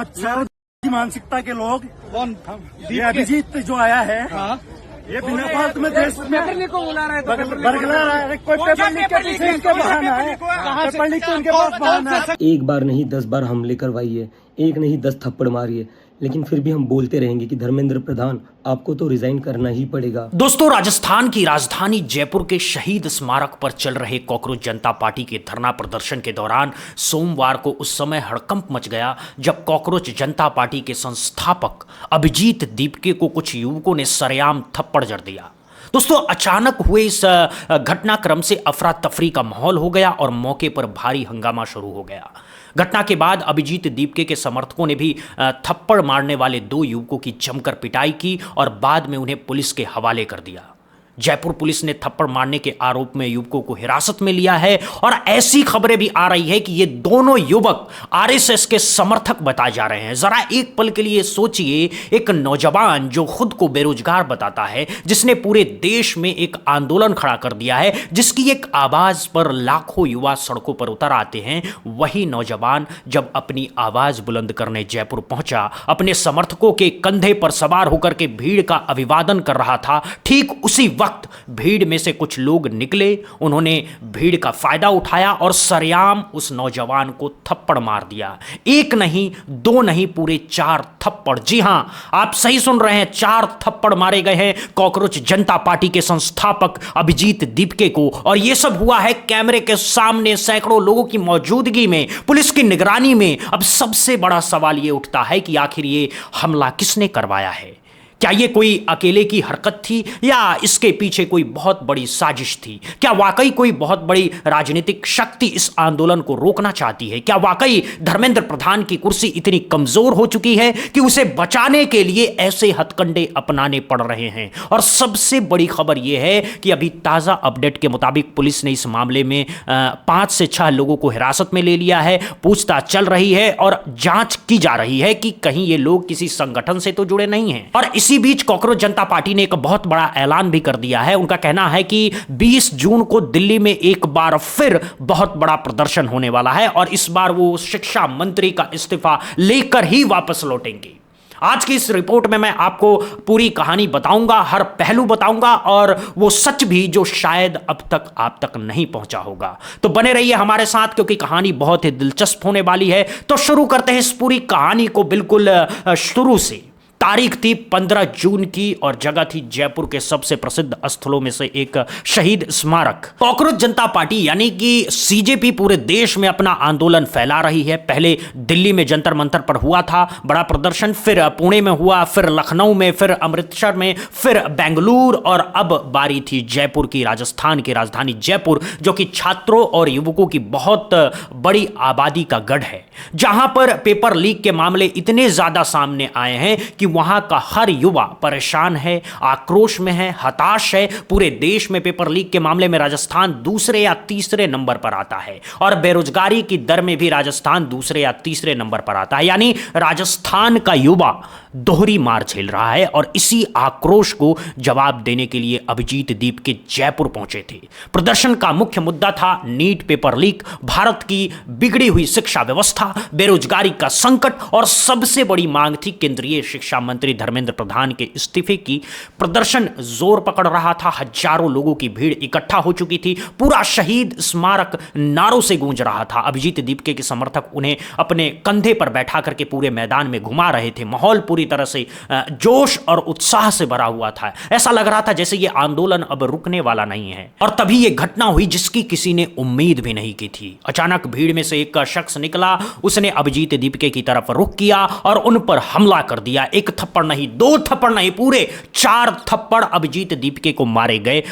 मच्छर की मानसिकता के लोग। कौन? ये अभिजीत जो आया है, ये बिना फालतू में देश में बरगला रहा है। कोई पेपर लीक के पीछे इनके बहाना है, पेपर लीक तो इनके पास बहाना है। एक बार नहीं 10 बार हमले करवाइए, एक नहीं 10 थप्पड़ मारिए, लेकिन फिर भी हम बोलते रहेंगे कि धर्मेंद्र प्रधान आपको तो रिजाइन करना ही पड़ेगा। दोस्तों, राजस्थान की राजधानी जयपुर के शहीद स्मारक पर चल रहे कॉकरोच जनता पार्टी के धरना प्रदर्शन के दौरान सोमवार को उस समय हड़कंप मच गया जब कॉकरोच जनता पार्टी के संस्थापक अभिजीत दीपके को कुछ युवकों ने सरेआम थप्पड़ जड़ दिया। दोस्तों, अचानक हुए इस घटनाक्रम से अफरा तफरी का माहौल हो गया और मौके पर भारी हंगामा शुरू हो गया। घटना के बाद अभिजीत दीपके के समर्थकों ने भी थप्पड़ मारने वाले 2 युवकों की जमकर पिटाई की और बाद में उन्हें पुलिस के हवाले कर दिया। जयपुर पुलिस ने थप्पड़ मारने के आरोप में युवकों को हिरासत में लिया है और ऐसी खबरें भी आ रही है कि ये दोनों युवक आरएसएस के समर्थक बताए जा रहे हैं। जरा एक पल के लिए सोचिए, एक नौजवान जो खुद को बेरोजगार बताता है, जिसने पूरे देश में एक आंदोलन खड़ा कर दिया है, जिसकी एक आवाज पर लाखों युवा सड़कों पर उतर आते हैं, वही नौजवान जब अपनी आवाज बुलंद करने जयपुर पहुंचा, अपने समर्थकों के कंधे पर सवार होकर के भीड़ का अभिवादन कर रहा था, ठीक उसी वक्त भीड़ में से कुछ लोग निकले। उन्होंने भीड़ का फायदा उठाया और सरेआम उस नौजवान को थप्पड़ मार दिया। एक नहीं, 2 नहीं, पूरे 4 थप्पड़। जी हां, आप सही सुन रहे हैं, 4 थप्पड़ मारे गए हैं कॉकरोच जनता पार्टी के संस्थापक अभिजीत दीपके को। और यह सब हुआ है कैमरे के सामने, सैकड़ों लोगों की मौजूदगी में, पुलिस की निगरानी में। अब सबसे बड़ा सवाल यह उठता है कि आखिर ये हमला किसने करवाया है? क्या ये कोई अकेले की हरकत थी या इसके पीछे कोई बहुत बड़ी साजिश थी? क्या वाकई कोई बहुत बड़ी राजनीतिक शक्ति इस आंदोलन को रोकना चाहती है? क्या वाकई धर्मेंद्र प्रधान की कुर्सी इतनी कमजोर हो चुकी है कि उसे बचाने के लिए ऐसे हथकंडे अपनाने पड़ रहे हैं? और सबसे बड़ी खबर यह है कि अभी ताजा अपडेट के मुताबिक पुलिस ने इस मामले में 5 से 6 लोगों को हिरासत में ले लिया है। पूछताछ चल रही है और जांच की जा रही है कि कहीं ये लोग किसी संगठन से तो जुड़े नहीं हैं। और इसी बीच कॉकरोच जनता पार्टी ने एक बहुत बड़ा ऐलान भी कर दिया है। उनका कहना है कि 20 जून को दिल्ली में एक बार फिर बहुत बड़ा प्रदर्शन होने वाला है और इस बार वो शिक्षा मंत्री का इस्तीफा लेकर ही वापस लौटेंगे। आज की इस रिपोर्ट में मैं आपको पूरी कहानी बताऊंगा, हर पहलू बताऊंगा और वो सच भी जो शायद अब तक आप तक नहीं पहुंचा होगा। तो बने रहिए हमारे साथ क्योंकि कहानी बहुत ही दिलचस्प होने वाली है। तो शुरू करते हैं इस पूरी कहानी को बिल्कुल शुरू से। तारीख थी 15 जून की और जगह थी जयपुर के सबसे प्रसिद्ध स्थलों में से एक शहीद स्मारक। कॉकरोच जनता पार्टी यानी कि सीजेपी पूरे देश में अपना आंदोलन फैला रही है। पहले दिल्ली में जंतर मंतर पर हुआ था बड़ा प्रदर्शन, फिर पुणे में हुआ, फिर लखनऊ में, फिर अमृतसर में, फिर बेंगलुरु और अब बारी थी जयपुर की, राजस्थान की राजधानी जयपुर, जो कि छात्रों और युवकों की बहुत बड़ी आबादी का गढ़ है, जहां पर पेपर लीक के मामले इतने ज्यादा सामने आए हैं कि वहां का हर युवा परेशान है, आक्रोश में है, हताश है। पूरे देश में पेपर लीक के मामले में राजस्थान दूसरे या तीसरे नंबर पर आता है और बेरोजगारी की दर में भी राजस्थान दूसरे या तीसरे नंबर पर आता है। यानी राजस्थान का युवा दोहरी मार झेल रहा है और इसी आक्रोश को जवाब देने के लिए अभिजीत दीपके जयपुर पहुंचे थे। प्रदर्शन का मुख्य मुद्दा था नीट पेपर लीक, भारत की बिगड़ी हुई शिक्षा व्यवस्था, बेरोजगारी का संकट और सबसे बड़ी मांग थी केंद्रीय शिक्षा मंत्री धर्मेंद्र प्रधान के इस्तीफे की। प्रदर्शन जोर पकड़ रहा था, हजारों लोगों की भीड़ इकट्ठा हो चुकी थी, पूरा शहीद स्मारक नारों से गूंज रहा था। अभिजीत दीपके के समर्थक उन्हें अपने कंधे पर बैठा करके पूरे मैदान में घुमा रहे थे। माहौल पूरी तरह से जोश और उत्साह से भरा हुआ था। ऐसा लग रहा था जैसे ये आंदोलन अब रुकने वाला नहीं है। और तभी ये घटना हुई जिसकी किसी ने उम्मीद भी नहीं की थी। अचानक भीड़ में से एक शख्स निकला, उसने अभिजीत दीपके की तरफ रुख किया और उन पर हमला कर दिया। एक थप्पड़ नहीं, 2 थप्पड़ नहीं, पूरे 4 थप्पड़ अभिजीत दीपके को मारे गए।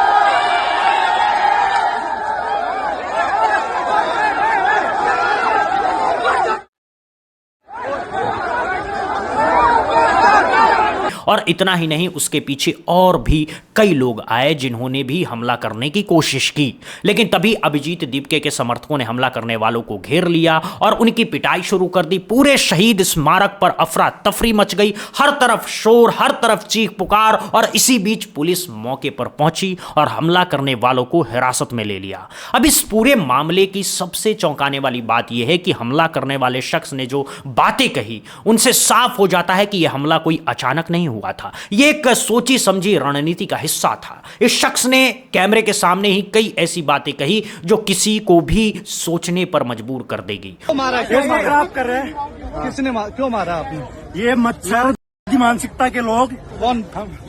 और इतना ही नहीं, उसके पीछे और भी कई लोग आए जिन्होंने भी हमला करने की कोशिश की, लेकिन तभी अभिजीत दीपके के समर्थकों ने हमला करने वालों को घेर लिया और उनकी पिटाई शुरू कर दी। पूरे शहीद स्मारक पर अफरा तफरी मच गई, हर तरफ शोर, हर तरफ चीख पुकार, और इसी बीच पुलिस मौके पर पहुंची और हमला करने वालों को हिरासत में ले लिया। अब इस पूरे मामले की सबसे चौंकाने वाली बात यह है कि हमला करने वाले शख्स ने जो बातें कही, उनसे साफ हो जाता है कि यह हमला कोई अचानक नहीं हुआ था, यह एक सोची समझी रणनीति का हिस्सा था। इस शख्स ने कैमरे के सामने ही कई ऐसी बातें कही जो किसी को भी सोचने पर मजबूर कर देगी। आप कर रहे हैं, किसने क्यों मारा आपने? ये मच्छर की मानसिकता के लोग, कौन?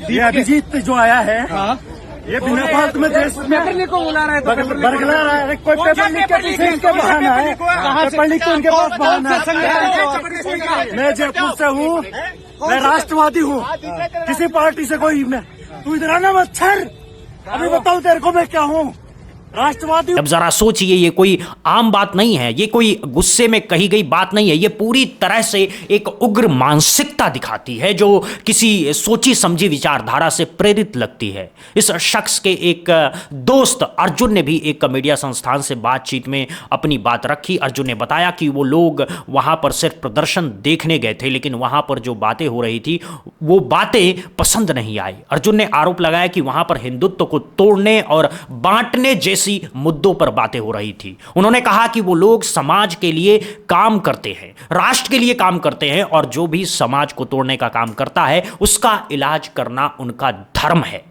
ये अभिजीत जो आया है, हाँ? ये बिना फालतू में देश में पेपर लीक को बुला रहे हैं तो बरगला रहा है। कोई पेपर लीक के पीछे इसके बहाना है, पेपर लीक तो उनके पास बहाना है। मैं जयपुर से हूँ, मैं राष्ट्रवादी हूँ, किसी पार्टी से कोई नहीं। तू इधर आना मच्छर, अभी बताऊँ तेरे को मैं क्या हूँ, राष्ट्रवादी। अब जरा सोचिए, ये कोई आम बात नहीं है, ये कोई गुस्से में कही गई बात नहीं है, ये पूरी तरह से एक उग्र मानसिकता दिखाती है जो किसी सोची समझी विचारधारा से प्रेरित लगती है। इस शख्स के एक दोस्त अर्जुन ने भी एक मीडिया संस्थान से बातचीत में अपनी बात रखी। अर्जुन ने बताया कि वो लोग वहां पर सिर्फ प्रदर्शन देखने गए थे, लेकिन वहां पर जो बातें हो रही थी वो बातें पसंद नहीं आई। अर्जुन ने आरोप लगाया कि वहां पर हिंदुत्व को तोड़ने और बांटने जैसी मुद्दों पर बातें हो रही थी। उन्होंने कहा कि वो लोग समाज के लिए काम करते हैं, राष्ट्र के लिए काम करते हैं, और जो भी समाज को तोड़ने का काम करता है उसका इलाज करना उनका धर्म है।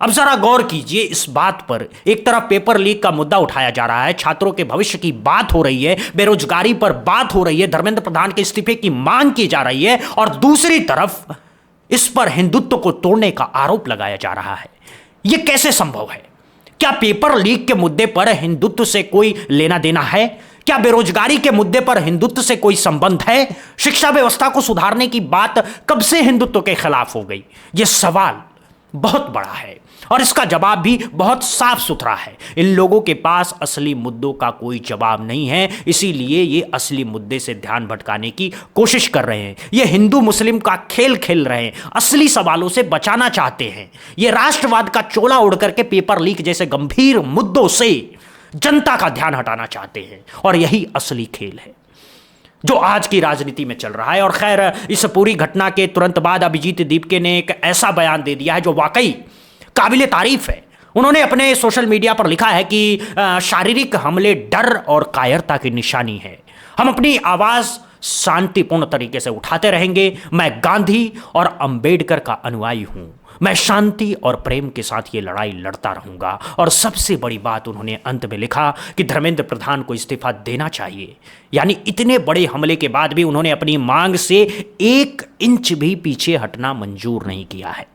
अब जरा गौर कीजिए इस बात पर, एक तरफ पेपर लीक का मुद्दा उठाया जा रहा है, छात्रों के भविष्य की बात हो रही है, बेरोजगारी पर बात हो रही है, धर्मेंद्र प्रधान के इस्तीफे की मांग की जा रही है, और दूसरी तरफ इस पर हिंदुत्व को तोड़ने का आरोप लगाया जा रहा है। यह कैसे संभव है? क्या पेपर लीक के मुद्दे पर हिंदुत्व से कोई लेना देना है? क्या बेरोजगारी के मुद्दे पर हिंदुत्व से कोई संबंध है? शिक्षा व्यवस्था को सुधारने की बात कब से हिंदुत्व के खिलाफ हो गई? यह सवाल बहुत बड़ा है और इसका जवाब भी बहुत साफ सुथरा है। इन लोगों के पास असली मुद्दों का कोई जवाब नहीं है, इसीलिए ये असली मुद्दे से ध्यान भटकाने की कोशिश कर रहे हैं। ये हिंदू मुस्लिम का खेल खेल रहे हैं, असली सवालों से बचाना चाहते हैं। ये राष्ट्रवाद का चोला उड़ करके पेपर लीक जैसे गंभीर मुद्दों से जनता का ध्यान हटाना चाहते हैं, और यही असली खेल है जो आज की राजनीति में चल रहा है। और खैर, इस पूरी घटना के तुरंत बाद अभिजीत दीपके ने एक ऐसा बयान दे दिया है जो वाकई काबिले तारीफ है। उन्होंने अपने सोशल मीडिया पर लिखा है कि शारीरिक हमले डर और कायरता की निशानी है। हम अपनी आवाज शांतिपूर्ण तरीके से उठाते रहेंगे। मैं गांधी और अंबेडकर का अनुयायी हूं। मैं शांति और प्रेम के साथ ये लड़ाई लड़ता रहूंगा। और सबसे बड़ी बात उन्होंने अंत में लिखा कि धर्मेंद्र प्रधान को इस्तीफा देना चाहिए। यानी इतने बड़े हमले के बाद भी उन्होंने अपनी मांग से 1 इंच भी पीछे हटना मंजूर नहीं किया है।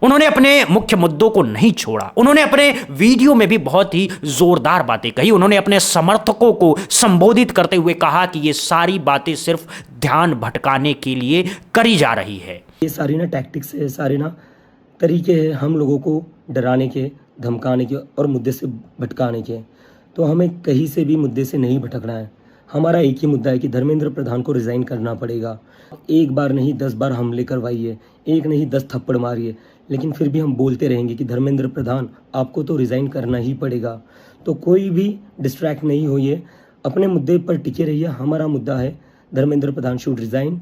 उन्होंने अपने मुख्य मुद्दों को नहीं छोड़ा। उन्होंने अपने वीडियो में भी बहुत ही जोरदार बातें कही। उन्होंने अपने समर्थकों को संबोधित करते हुए कहा कि ये सारी बातें सिर्फ ध्यान भटकाने के लिए करी जा रही है। ये सारी ना टैक्टिक्स है, सारे ना तरीके हैं हम लोगों को डराने के, धमकाने के और मुद्दे से भटकाने के। तो हमें कहीं से भी मुद्दे से नहीं भटकना है। हमारा एक ही मुद्दा है कि धर्मेंद्र प्रधान को रिज़ाइन करना पड़ेगा। एक बार नहीं 10 बार हमले करवाइए, एक नहीं 10 थप्पड़ मारिए, लेकिन फिर भी हम बोलते रहेंगे कि धर्मेंद्र प्रधान आपको तो रिज़ाइन करना ही पड़ेगा। तो कोई भी डिस्ट्रैक्ट नहीं होइए, अपने मुद्दे पर टिके रहिए। हमारा मुद्दा है Dharmendra Pradhan should resign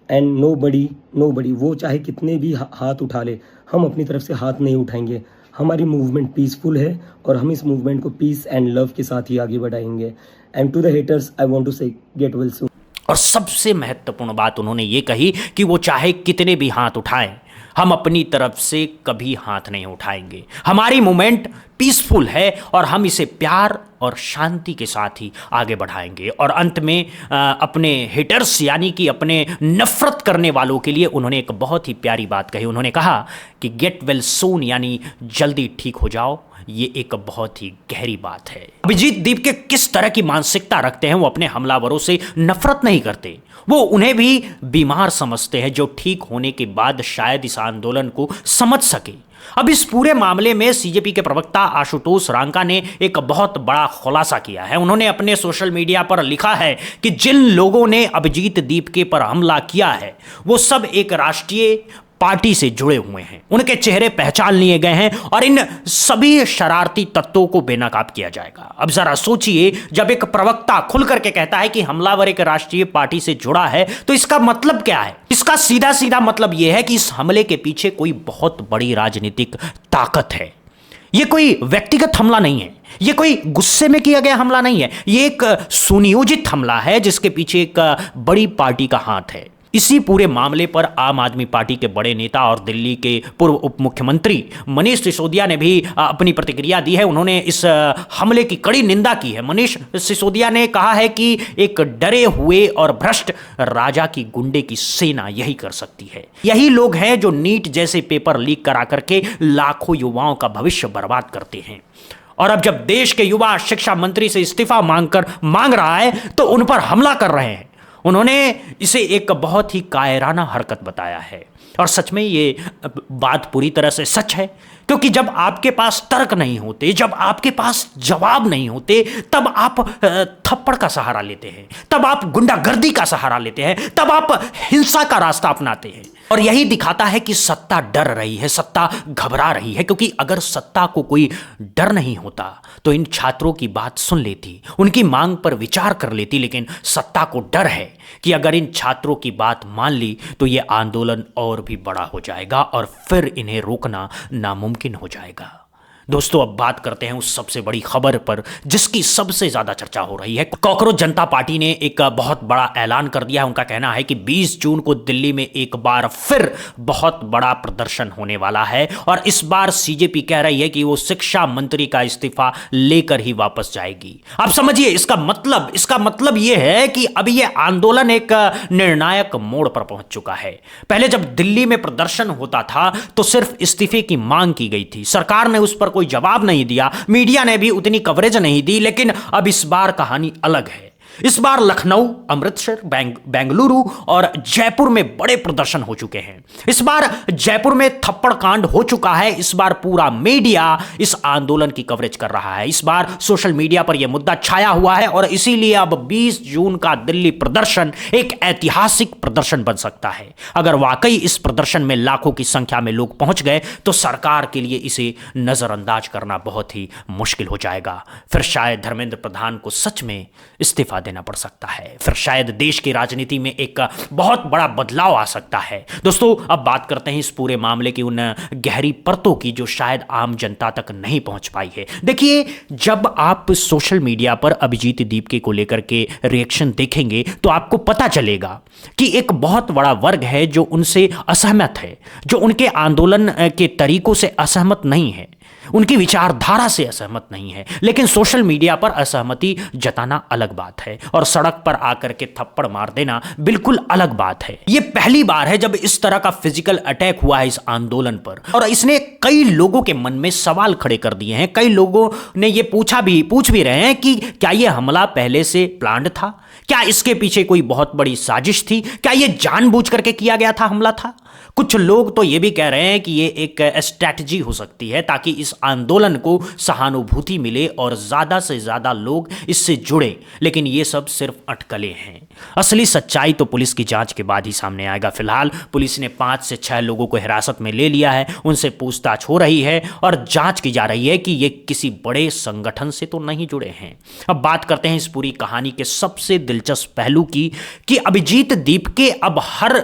and nobody वो चाहे कितने भी हाथ उठा ले, हम अपनी तरफ से हाथ नहीं उठाएंगे। हमारी मूवमेंट पीसफुल है और हम इस मूवमेंट को पीस एंड लव के साथ ही आगे बढ़ाएंगे। And to the haters I want to say get well soon. और सबसे महत्वपूर्ण बात उन्होंने ये कही कि वो चाहे कितने भी हाथ उठाएं, हम अपनी तरफ से कभी हाथ नहीं उठाएंगे। हमारी मूवमेंट पीसफुल है और हम इसे प्यार और शांति के साथ ही आगे बढ़ाएंगे। और अंत में अपने हेटर्स यानी कि अपने नफरत करने वालों के लिए उन्होंने एक बहुत ही प्यारी बात कही। उन्होंने कहा कि गेट वेल सून यानी जल्दी ठीक हो जाओ। ये एक बहुत ही गहरी बात है। अभिजीत दीपके किस तरह की मानसिकता रखते हैं? वो अपने हमलावरों से नफरत नहीं करते, वो उन्हें भी बीमार समझते हैं जो ठीक होने के बाद शायद इस आंदोलन को समझ सके। अब इस पूरे मामले में सीजेपी के प्रवक्ता आशुतोष रांका ने एक बहुत बड़ा खुलासा किया है। उन्होंने अपने सोशल मीडिया पर लिखा है कि जिन लोगों ने अभिजीत दीपके पर हमला किया है वो सब एक राष्ट्रीय पार्टी से जुड़े हुए हैं, उनके चेहरे पहचान लिए गए हैं और इन सभी शरारती तत्वों को बेनकाब किया जाएगा। अब जरा सोचिए, जब एक प्रवक्ता खुल करके कहता है कि हमलावर एक राष्ट्रीय पार्टी से जुड़ा है, तो इसका मतलब क्या है? इसका सीधा सीधा मतलब यह है कि इस हमले के पीछे कोई बहुत बड़ी राजनीतिक ताकत है। यह कोई व्यक्तिगत हमला नहीं है, यह कोई गुस्से में किया गया हमला नहीं है, यह एक सुनियोजित हमला है जिसके पीछे एक बड़ी पार्टी का हाथ है। इसी पूरे मामले पर आम आदमी पार्टी के बड़े नेता और दिल्ली के पूर्व उप मुख्यमंत्री मनीष सिसोदिया ने भी अपनी प्रतिक्रिया दी है। उन्होंने इस हमले की कड़ी निंदा की है। मनीष सिसोदिया ने कहा है कि एक डरे हुए और भ्रष्ट राजा की गुंडे की सेना यही कर सकती है। यही लोग हैं जो नीट जैसे पेपर लीक करा करके लाखों युवाओं का भविष्य बर्बाद करते हैं। और अब जब देश के युवा शिक्षा मंत्री से इस्तीफा मांग रहा है तो उन पर हमला कर रहे हैं। उन्होंने इसे एक बहुत ही कायराना हरकत बताया है और सच में ये बात पूरी तरह से सच है, क्योंकि जब आपके पास तर्क नहीं होते, जब आपके पास जवाब नहीं होते, तब आप थप्पड़ का सहारा लेते हैं, तब आप गुंडागर्दी का सहारा लेते हैं, तब आप हिंसा का रास्ता अपनाते हैं। और यही दिखाता है कि सत्ता डर रही है, सत्ता घबरा रही है, क्योंकि अगर सत्ता को कोई डर नहीं होता तो इन छात्रों की बात सुन लेती, उनकी मांग पर विचार कर लेती। लेकिन सत्ता को डर है कि अगर इन छात्रों की बात मान ली तो ये आंदोलन और भी बड़ा हो जाएगा और फिर इन्हें रोकना नामुमकिन हो जाएगा। दोस्तों, अब बात करते हैं उस सबसे बड़ी खबर पर जिसकी सबसे ज्यादा चर्चा हो रही है। कॉकरोच जनता पार्टी ने एक बहुत बड़ा ऐलान कर दिया है। उनका कहना है कि 20 जून को दिल्ली में एक बार फिर बहुत बड़ा प्रदर्शन होने वाला है और इस बार सीजेपी कह रही है कि वो शिक्षा मंत्री का इस्तीफा लेकर ही वापस जाएगी। आप समझिए इसका मतलब यह है कि अभी यह आंदोलन एक निर्णायक मोड़ पर पहुंच चुका है। पहले जब दिल्ली में प्रदर्शन होता था तो सिर्फ इस्तीफे की मांग की गई थी, सरकार ने उस पर कोई जवाब नहीं दिया, मीडिया ने भी उतनी कवरेज नहीं दी। लेकिन अब इस बार कहानी अलग है। इस बार लखनऊ, अमृतसर, बेंगलुरु और जयपुर में बड़े प्रदर्शन हो चुके हैं। इस बार जयपुर में थप्पड़ कांड हो चुका है। इस बार पूरा मीडिया इस आंदोलन की कवरेज कर रहा है। इस बार सोशल मीडिया पर यह मुद्दा छाया हुआ है और इसीलिए अब 20 जून का दिल्ली प्रदर्शन एक ऐतिहासिक प्रदर्शन बन सकता है। अगर वाकई इस प्रदर्शन में लाखों की संख्या में लोग पहुंच गए तो सरकार के लिए इसे नजरअंदाज करना बहुत ही मुश्किल हो जाएगा। फिर शायद धर्मेंद्र प्रधान को सच में इस्तीफा देना पड़ सकता है। फिर शायद देश की राजनीति में एक बहुत बड़ा बदलाव आ सकता है। दोस्तों, अब बात करते हैं इस पूरे मामले की उन गहरी परतों की जो शायद आम जनता तक नहीं पहुंच पाई है। देखिए, जब आप सोशल मीडिया पर अभिजीत दीपके को लेकर के रिएक्शन देखेंगे तो आपको पता चलेगा कि एक बहुत बड़ा वर्ग है जो उनसे असहमत है, जो उनके आंदोलन के तरीकों से असहमत नहीं है, उनकी विचारधारा से असहमत नहीं है। लेकिन सोशल मीडिया पर असहमति जताना अलग बात है और सड़क पर आकर के थप्पड़ मार देना बिल्कुल अलग बात है। यह पहली बार है जब इस तरह का फिजिकल अटैक हुआ है इस आंदोलन पर और इसने कई लोगों के मन में सवाल खड़े कर दिए हैं। कई लोगों ने यह पूछ भी रहे हैं कि क्या यह हमला पहले से प्लान्ड था, क्या इसके पीछे कोई बहुत बड़ी साजिश थी, क्या यह जानबूझ करके किया गया था हमला था। कुछ लोग तो ये भी कह रहे हैं कि ये एक स्ट्रैटेजी हो सकती है ताकि इस आंदोलन को सहानुभूति मिले और ज्यादा से ज्यादा लोग इससे जुड़े। लेकिन ये सब सिर्फ अटकलें हैं। असली सच्चाई तो पुलिस की जांच के बाद ही सामने आएगा। फिलहाल पुलिस ने 5 से 6 लोगों को हिरासत में ले लिया है, उनसे पूछताछ हो रही है और जांच की जा रही है कि ये किसी बड़े संगठन से तो नहीं जुड़े हैं। अब बात करते हैं इस पूरी कहानी के सबसे दिलचस्प पहलू की कि अभिजीत दीपके अब हर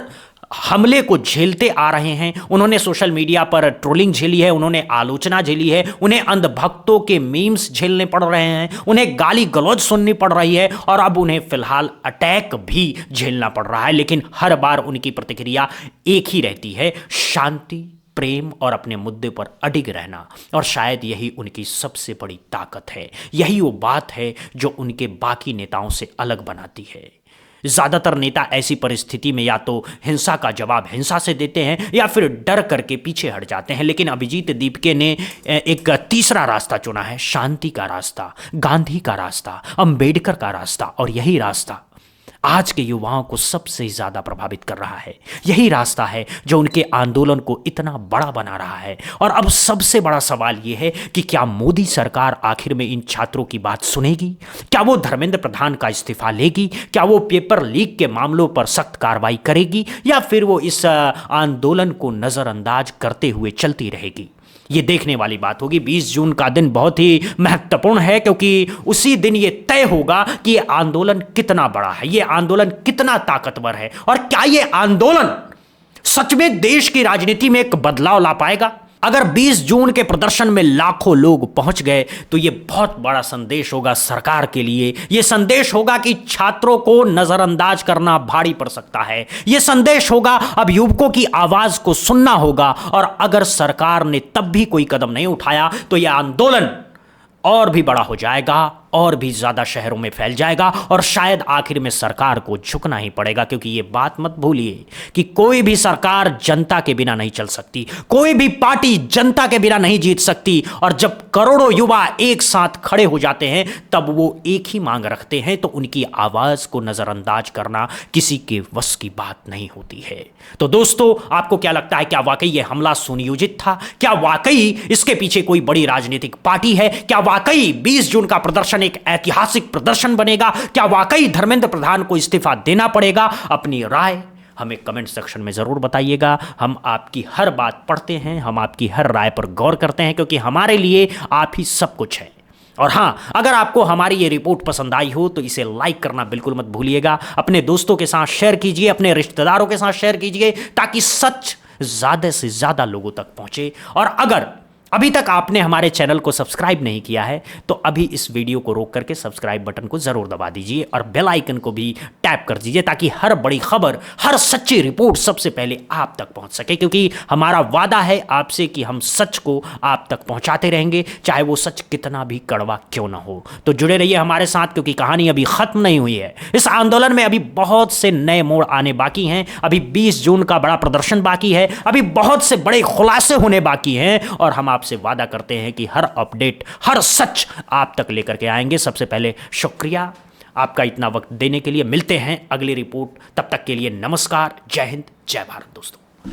हमले को झेलते आ रहे हैं। उन्होंने सोशल मीडिया पर ट्रोलिंग झेली है, उन्होंने आलोचना झेली है, उन्हें अंधभक्तों के मीम्स झेलने पड़ रहे हैं, उन्हें गाली गलौज सुननी पड़ रही है और अब उन्हें फिलहाल अटैक भी झेलना पड़ रहा है। लेकिन हर बार उनकी प्रतिक्रिया एक ही रहती है, शांति, प्रेम और अपने मुद्दे पर अडिग रहना। और शायद यही उनकी सबसे बड़ी ताकत है। यही वो बात है जो उनके बाकी नेताओं से अलग बनाती है। ज्यादातर नेता ऐसी परिस्थिति में या तो हिंसा का जवाब हिंसा से देते हैं या फिर डर करके पीछे हट जाते हैं। लेकिन अभिजीत दीपके ने एक तीसरा रास्ता चुना है, शांति का रास्ता, गांधी का रास्ता, अंबेडकर का रास्ता। और यही रास्ता आज के युवाओं को सबसे ज्यादा प्रभावित कर रहा है। यही रास्ता है जो उनके आंदोलन को इतना बड़ा बना रहा है। और अब सबसे बड़ा सवाल यह है कि क्या मोदी सरकार आखिर में इन छात्रों की बात सुनेगी? क्या वो धर्मेंद्र प्रधान का इस्तीफा लेगी? क्या वो पेपर लीक के मामलों पर सख्त कार्रवाई करेगी, या फिर वो इस आंदोलन को नजरअंदाज करते हुए चलती रहेगी? ये देखने वाली बात होगी। 20 जून का दिन बहुत ही महत्वपूर्ण है, क्योंकि उसी दिन ये तय होगा कि ये आंदोलन कितना बड़ा है, ये आंदोलन कितना ताकतवर है, और क्या ये आंदोलन सच में देश की राजनीति में एक बदलाव ला पाएगा। अगर 20 जून के प्रदर्शन में लाखों लोग पहुंच गए तो यह बहुत बड़ा संदेश होगा सरकार के लिए। यह संदेश होगा कि छात्रों को नजरअंदाज करना भारी पड़ सकता है। यह संदेश होगा अब युवकों की आवाज को सुनना होगा, और अगर सरकार ने तब भी कोई कदम नहीं उठाया तो यह आंदोलन और भी बड़ा हो जाएगा, और भी ज्यादा शहरों में फैल जाएगा, और शायद आखिर में सरकार को झुकना ही पड़ेगा। क्योंकि ये बात मत भूलिए कि कोई भी सरकार जनता के बिना नहीं चल सकती, कोई भी पार्टी जनता के बिना नहीं जीत सकती। और जब करोड़ों युवा एक साथ खड़े हो जाते हैं तब वो एक ही मांग रखते हैं, तो उनकी आवाज को नजरअंदाज करना किसी के वश की बात नहीं होती है। तो दोस्तों, आपको क्या लगता है, क्या वाकई यह हमला सुनियोजित था? क्या वाकई इसके पीछे कोई बड़ी राजनीतिक पार्टी है? क्या वाकई 20 जून का प्रदर्शन एक ऐतिहासिक प्रदर्शन बनेगा? क्या वाकई धर्मेंद्र प्रधान को इस्तीफा देना पड़ेगा? अपनी राय हमें कमेंट सेक्शन में जरूर बताइएगा। हम आपकी हर बात पढ़ते हैं, हम आपकी हर राय पर गौर करते हैं, क्योंकि हमारे लिए आप ही सब कुछ है। और हाँ, अगर आपको हमारी ये रिपोर्ट पसंद आई हो तो इसे लाइक करना बिल्कुल मत भूलिएगा। अपने दोस्तों के साथ शेयर कीजिए, अपने रिश्तेदारों के साथ शेयर कीजिए, ताकि सच ज्यादा से ज्यादा लोगों तक पहुंचे। और अगर अभी तक आपने हमारे चैनल को सब्सक्राइब नहीं किया है तो अभी इस वीडियो को रोक करके सब्सक्राइब बटन को जरूर दबा दीजिए, और बेल आइकन को भी टैप कर दीजिए, ताकि हर बड़ी खबर, हर सच्ची रिपोर्ट सबसे पहले आप तक पहुंच सके। क्योंकि हमारा वादा है आपसे कि हम सच को आप तक पहुंचाते रहेंगे, चाहे वो सच कितना भी कड़वा क्यों ना हो। तो जुड़े रहिए हमारे साथ, क्योंकि कहानी अभी खत्म नहीं हुई है। इस आंदोलन में अभी बहुत से नए मोड़ आने बाकी हैं। अभी 20 जून का बड़ा प्रदर्शन बाकी है, अभी बहुत से बड़े खुलासे होने बाकी हैं, और हम आपसे वादा करते हैं कि हर अपडेट, हर सच आप तक लेकर के आएंगे। सबसे पहले शुक्रिया आपका इतना वक्त देने के लिए। मिलते हैं अगली रिपोर्ट, तब तक के लिए नमस्कार, जय हिंद, जय भारत दोस्तों।